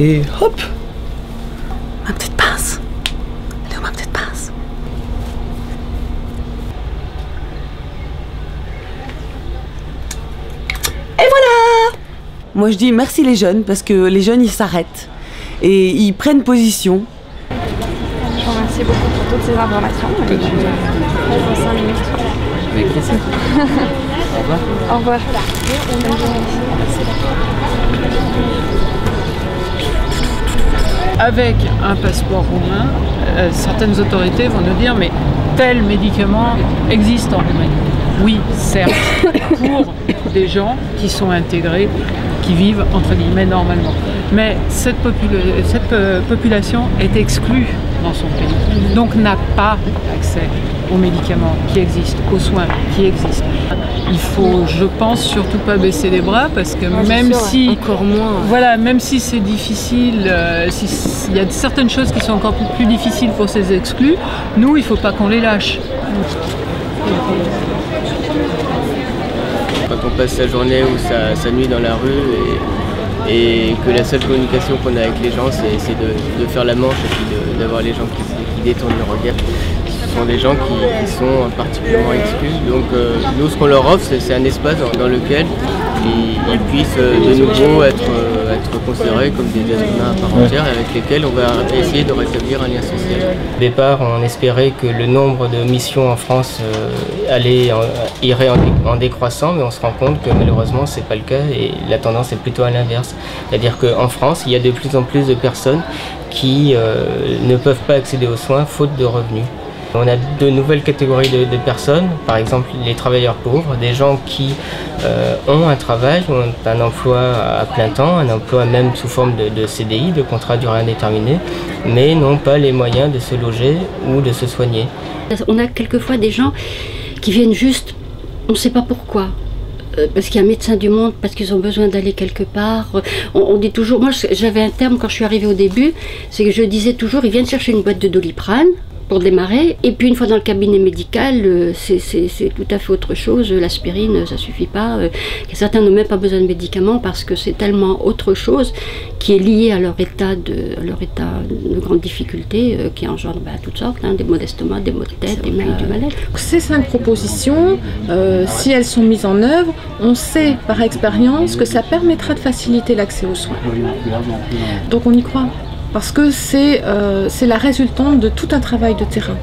Et hop! Ma petite pince. Elle est où ma petite pince? Et voilà! Moi je dis merci les jeunes, parce que les jeunes ils s'arrêtent et ils prennent position. Je vous remercie beaucoup pour toutes ces informations. Et puis, je vous 5 minutes. Avec plaisir. Au revoir. Au revoir. Bonne journée. Avec un passeport roumain, certaines autorités vont nous dire mais tel médicament existe en Roumanie. Oui, certes, pour des gens qui sont intégrés, qui vivent entre guillemets normalement. Mais cette population est exclue dans son pays, donc n'a pas accès aux médicaments qui existent, aux soins qui existent. Il faut, je pense, surtout pas baisser les bras parce que même si, encore moins, voilà, même si c'est difficile, il y a certaines choses qui sont encore plus difficiles pour ces exclus, nous, il faut pas qu'on les lâche. Quand on passe sa journée ou sa nuit dans la rue et que la seule communication qu'on a avec les gens c'est de faire la manche et puis d'avoir les gens qui détournent le regard. Ce sont des gens qui sont particulièrement exclus. Donc nous ce qu'on leur offre c'est un espace dans lequel ils puissent de nouveau être considérés comme des êtres humains à part entière et avec lesquels on va essayer de rétablir un lien social. Au départ on espérait que le nombre de missions en France irait en décroissant, mais on se rend compte que malheureusement c'est pas le cas et la tendance est plutôt à l'inverse. C'est-à-dire qu'en France il y a de plus en plus de personnes qui ne peuvent pas accéder aux soins faute de revenus. On a de nouvelles catégories de personnes, par exemple les travailleurs pauvres, des gens qui ont un travail, ont un emploi à plein temps, un emploi même sous forme de CDI, de contrat à durée indéterminée, mais n'ont pas les moyens de se loger ou de se soigner. On a quelquefois des gens qui viennent juste, on ne sait pas pourquoi. Parce qu'il y a un médecin du monde, parce qu'ils ont besoin d'aller quelque part. On dit toujours, moi j'avais un terme quand je suis arrivée au début, c'est que je disais toujours, ils viennent chercher une boîte de Doliprane pour démarrer, et puis une fois dans le cabinet médical, c'est tout à fait autre chose, l'aspirine ça suffit pas, certains n'ont même pas besoin de médicaments parce que c'est tellement autre chose qui est lié à leur état de grande difficulté, qui engendre toutes sortes, des maux d'estomac, des maux de tête, et même du mal-être. Ces 5 propositions, si elles sont mises en œuvre, on sait par expérience que ça permettra de faciliter l'accès aux soins. Donc on y croit. Parce que c'est la résultante de tout un travail de terrain.